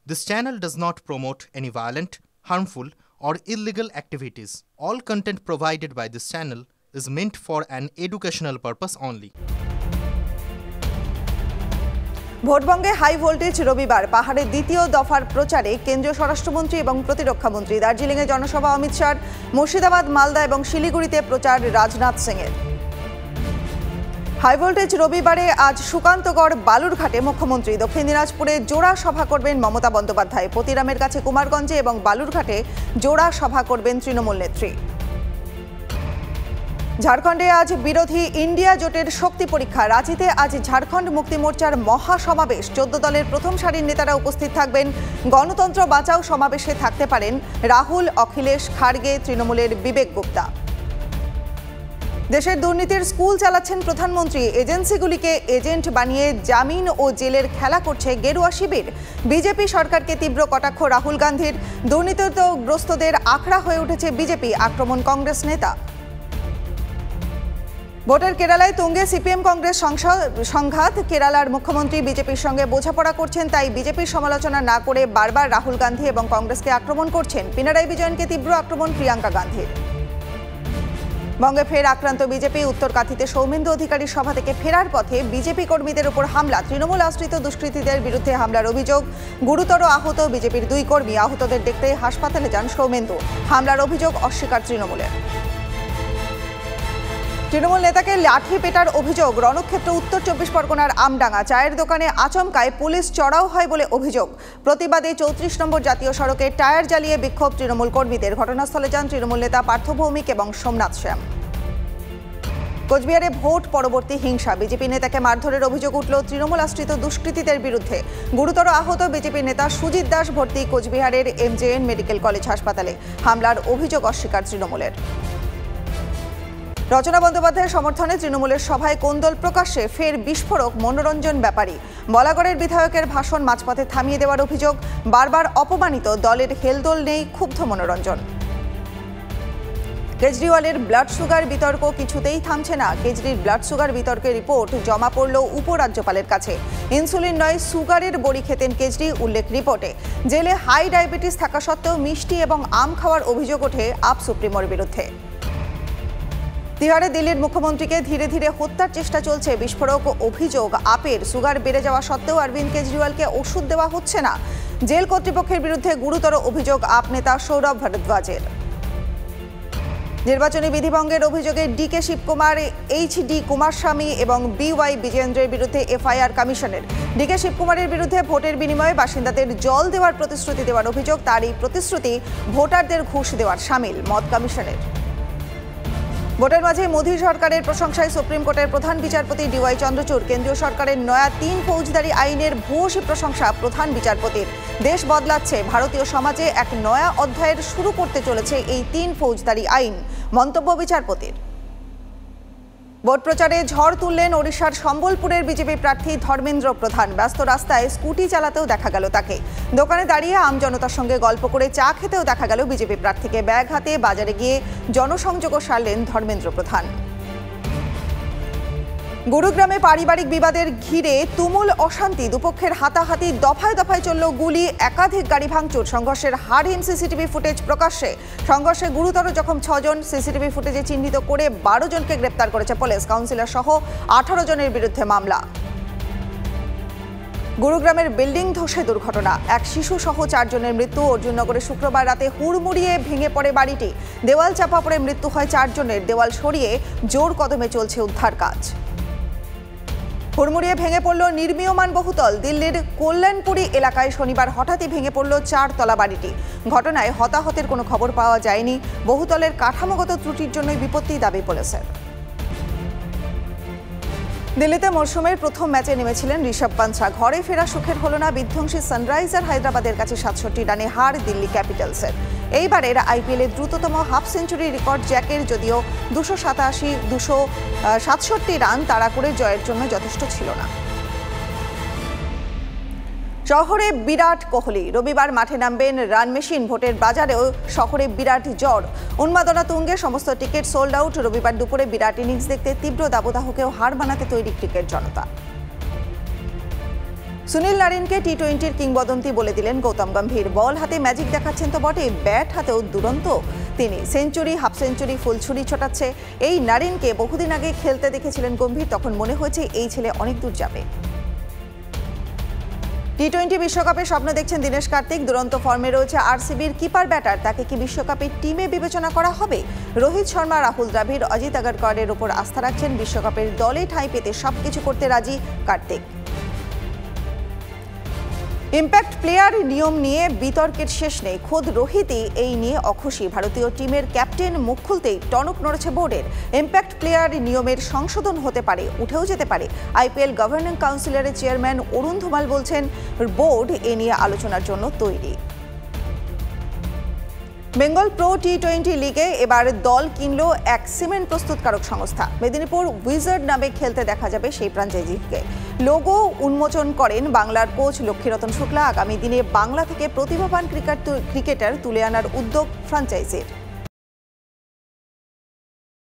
This channel does not promote any violent, harmful, or illegal activities. All content provided by this channel is meant for an educational purpose only. ভোটবঙ্গে high voltage রবিবার পাহাড়ের দ্বিতীয় দফার প্রচারে কেন্দ্রীয় স্বরাষ্ট্রমন্ত্রী এবং প্রতিরক্ষামন্ত্রী। দার্জিলিংয়ে জনসভা অমিত শাহর, মুর্শিদাবাদ, মালদা এবং শিলিগুড়িতে প্রচার রাজনাথ সিংয়ের। হাই ভোল্টেজ রবিবারে আজ সুকান্তগড় বালুরঘাটে মুখ্যমন্ত্রী, দক্ষিণ দিনাজপুরে জোড়া সভা করবেন মমতা বন্দ্যোপাধ্যায়, পতিরামের কাছে কুমারগঞ্জে এবং বালুরঘাটে জোড়া সভা করবেন তৃণমূল নেত্রী। ঝাড়খণ্ডে আজ বিরোধী ইন্ডিয়া জোটের শক্তি পরীক্ষা। রাঁচিতে আজ ঝাড়খণ্ড মুক্তি মোর্চার মহাসমাবেশ। 14 দলের প্রথম সারির নেতারা উপস্থিত থাকবেন। গণতন্ত্র বাঁচাও সমাবেশে থাকতে পারেন রাহুল, অখিলেশ, খার্গে, তৃণমূলের বিবেক গুপ্তা। দেশের দুর্নীতির স্কুল চালাচ্ছেন প্রধানমন্ত্রী। এজেন্সিগুলিকে এজেন্ট বানিয়ে জামিন ও জেলের খেলা করছে গেরুয়া শিবির। বিজেপি সরকারকে তীব্র কটাক্ষ রাহুল গান্ধীর। দুর্নীতিগ্রস্তদের আখড়া হয়ে উঠেছে বিজেপি, আক্রমণ কংগ্রেস নেতা। ভোটের কেরালায় তুঙ্গে সিপিএম কংগ্রেস সংঘাত। কেরালার মুখ্যমন্ত্রী বিজেপির সঙ্গে বোঝাপড়া করছেন, তাই বিজেপির সমালোচনা না করে বারবার রাহুল গান্ধী এবং কংগ্রেসকে আক্রমণ করছেন। পিনারাই বিজয়নকে তীব্র আক্রমণ প্রিয়াঙ্কা গান্ধীর। বঙ্গে ফের আক্রান্ত বিজেপি। উত্তর কাথিতে সৌমেন্দু অধিকারীর সভা থেকে ফেরার পথে বিজেপি কর্মীদের উপর হামলা। তৃণমূল আশ্রিত দুষ্কৃতীদের বিরুদ্ধে হামলার অভিযোগ। গুরুতর আহত বিজেপির 2 কর্মী। আহতদের দেখতে হাসপাতালে যান সৌমেন্দু। হামলার অভিযোগ অস্বীকার তৃণমূলের। তৃণমূল নেতাকে লাঠি পেটার অভিযোগ। রণক্ষেত্র, উত্তর 24 পরগনার আমডাঙ্গা। চায়ের দোকানে আচমকায় পুলিশ চড়াও হয় বলে অভিযোগ। প্রতিবাদে 34 নম্বর জাতীয় সড়কে টায়ার জ্বালিয়ে বিক্ষোভ তৃণমূল কর্মীদের। ঘটনাস্থলে যান তৃণমূল নেতা পার্থ ভৌমিক এবং সোমনাথ শ্যাম। কোচবিহারে ভোট পরবর্তী হিংসা। বিজেপি নেতাকে মারধরের অভিযোগ উঠল তৃণমূল আশ্রিত দুষ্কৃতীদের বিরুদ্ধে। গুরুতর আহত বিজেপি নেতা সুজিত দাস ভর্তি কোচবিহারের MJN মেডিকেল কলেজ হাসপাতালে। হামলার অভিযোগ অস্বীকার তৃণমূলের। রচনা বন্দ্যোপাধ্যায়ের সমর্থনে তৃণমূলের সভায় কোন্দল প্রকাশ্যে। ফের বিস্ফোরক মনোরঞ্জন ব্যাপারী। বলাগড়ের বিধায়কের ভাষণ মাঝপথে থামিয়ে দেওয়ার অভিযোগ। বারবার অপমানিত, দলের হেলদোল নেই, ক্ষুব্ধ মনোরঞ্জন। কেজরিওয়ালের ব্লাড সুগার বিতর্ক কিছুতেই থামছে না। কেজরির ব্লাড সুগার বিতর্কের রিপোর্ট জমা পড়ল উপরাজ্যপালের কাছে। ইনসুলিন নয়, সুগারের বড়ি খেতেন কেজরি, উল্লেখ রিপোর্টে। জেলে হাই ডায়াবেটিস থাকা সত্ত্বেও মিষ্টি এবং আম খাওয়ার অভিযোগ ওঠে আপ সুপ্রিমোর বিরুদ্ধে। তিহারে দিল্লির মুখ্যমন্ত্রীকে ধীরে ধীরে হত্যার চেষ্টা চলছে। বিস্ফোরক অভিযোগ আপের। সুগার বেড়ে যাওয়া সত্ত্বেও অরবিন্দ কেজরিওয়ালকে ওষুধ দেওয়া হচ্ছে না। জেল কর্তৃপক্ষের বিরুদ্ধে গুরুতর অভিযোগ আপ নেতা সৌরভ ভরদ্বাজের। নির্বাচনী বিধিভঙ্গের অভিযোগে DK শিবকুমার, HD কুমারস্বামী এবং BY বিজেন্দ্রের বিরুদ্ধে FIR কমিশনের। DK শিবকুমারের বিরুদ্ধে ভোটের বিনিময়ে বাসিন্দাদের জল দেওয়ার প্রতিশ্রুতি দেওয়ার অভিযোগ। তার এই প্রতিশ্রুতি ভোটারদের ঘুষ দেওয়ার সামিল, মত কমিশনের। ভোটের মাঝে মোদী সরকারের প্রশংসায় সুপ্রিম কোর্টের প্রধান বিচারপতি DY চন্দ্রচূড়। কেন্দ্রীয় সরকারের নয়া 3 ফৌজদারি আইনের ভূয়সী প্রশংসা প্রধান বিচারপতির। দেশ বদলাচ্ছে, ভারতীয় সমাজে এক নয়া অধ্যায়ের শুরু করতে চলেছে এই 3 ফৌজদারি আইন, মন্তব্য বিচারপতির। ভোট প্রচারে ঝড় তুললেন ওড়িশার সম্বলপুরের বিজেপি প্রার্থী ধর্মেন্দ্র প্রধান। ব্যস্ত রাস্তায় স্কুটি চালাতেও দেখা গেল তাকে। দোকানে দাঁড়িয়ে আমজনতার সঙ্গে গল্প করে চা খেতেও দেখা গেল বিজেপি প্রার্থীকে। ব্যাগ হাতে বাজারে গিয়ে জনসংযোগও সারলেন ধর্মেন্দ্র প্রধান। গুরুগ্রামে পারিবারিক বিবাদের ঘিরে তুমুল অশান্তি। দুপক্ষের হাতাহাতি, দফায় দফায় চলল গুলি, একাধিক গাড়ি ভাঙচুর। সংঘর্ষের হাড়হীন সিসিটিভি ফুটেজ প্রকাশ্যে। সংঘর্ষে গুরুতর জখম 6 জন। সিসিটিভি ফুটেজে চিহ্নিত করে 12 জনকে গ্রেপ্তার করেছে পুলিশ। কাউন্সিলর সহ 18 জনের বিরুদ্ধে মামলা। গুরুগ্রামের বিল্ডিং ধসে দুর্ঘটনা। এক শিশু সহ 4 জনের মৃত্যু। অর্জুননগরে শুক্রবার রাতে হুড়মুড়িয়ে ভেঙে পড়ে বাড়িটি। দেওয়াল চাপা পড়ে মৃত্যু হয় 4 জনের। দেওয়াল সরিয়ে জোর কদমে চলছে উদ্ধার কাজ। হুড়মুড়িয়ে ভেঙে পড়ল নির্মীয়মান বহুতল। দিল্লির কল্যাণপুরী এলাকায় শনিবার হঠাৎই ভেঙে পড়ল 4 তলা বাড়িটি। ঘটনায় হতাহতের কোনো খবর পাওয়া যায়নি। বহুতলের কাঠামোগত ত্রুটির জন্যই বিপত্তি, দাবি পুলিশের। দিল্লিতে মরশুমের প্রথম ম্যাচে নেমেছিলেন ঋষভ পান্থা। ঘরে ফেরা সুখের হলো না। বিধ্বংসী সানরাইজার হায়দ্রাবাদের কাছে 67 রানে হার দিল্লি ক্যাপিটালসের। এইবারের IPL-এ দ্রুততম হাফ সেঞ্চুরি রেকর্ড জ্যাকের, যদিও 267 রান তাড়া করে জয়ের জন্য যথেষ্ট ছিল না। শহরে বিরাট কোহলি। রবিবার মাঠে নামবেন রান মেশিন। ভোটের বাজারেও শহরে বিরাট ঝড়। উন্মাদনা তুঙ্গে, সমস্ত টিকিট সোল্ড আউট। রবিবার দুপুরে বিরাট ইনিংস দেখতে তীব্র দাবদাহকেও হার মানাতে তৈরি ক্রিকেট জনতা। সুনীল নারিনকে টি-20-র কিংবদন্তি বলে দিলেন গৌতম গম্ভীর। বল হাতে ম্যাজিক দেখাচ্ছেন তো বটে, ব্যাট হাতেও দুরন্ত তিনি। সেঞ্চুরি, হাফ সেঞ্চুরি, ফুল ছুরি ছোটাচ্ছে। এই নারিনকে বহুদিন আগে খেলতে দেখেছিলেন গম্ভীর, তখন মনে হয়েছে এই ছেলে অনেক দূর যাবে। টি-20 বিশ্বকাপে স্বপ্ন দেখছেন দীনেশ কার্তিক। দুরন্ত ফর্মে রয়েছে আরসিবির কিপার ব্যাটার, তাকে কি বিশ্বকাপের টিমে বিবেচনা করা হবে? রোহিত শর্মা, রাহুল দ্রাবিড়, অজিত আগারকরের ওপর আস্থা রাখছেন। বিশ্বকাপের দলে ঠাঁই পেতে সবকিছু করতে রাজি কার্তিক। ইম্প্যাক্ট প্লেয়ার নিয়ম নিয়ে বিতর্কের শেষ নেই। খোদ রোহিতই এই নিয়ে অখুশি। ভারতীয় টিমের ক্যাপ্টেন মুখ খুলতেই টনক নড়েছে বোর্ডের। ইম্প্যাক্ট প্লেয়ার নিয়মের সংশোধন হতে পারে, উঠেও যেতে পারে। আইপিএল গভর্নিং কাউন্সিলের চেয়ারম্যান অরুণ ধুমাল বলছেন বোর্ড এ নিয়ে আলোচনার জন্য তৈরি। বেঙ্গল প্রো টি-20 লিগে এবার দল কিনল এক সিমেন্ট প্রস্তুতকারক সংস্থা। মেদিনীপুর উইজার্ড নামে খেলতে দেখা যাবে সেই ফ্র্যাঞ্চাইজিকে। লোগো উন্মোচন করেন বাংলার কোচ লক্ষ্মীরতন শুক্লা। আগামী দিনে বাংলা থেকে প্রতিভাবান ক্রিকেটার তুলে আনার উদ্যোগ ফ্র্যাঞ্চাইজির।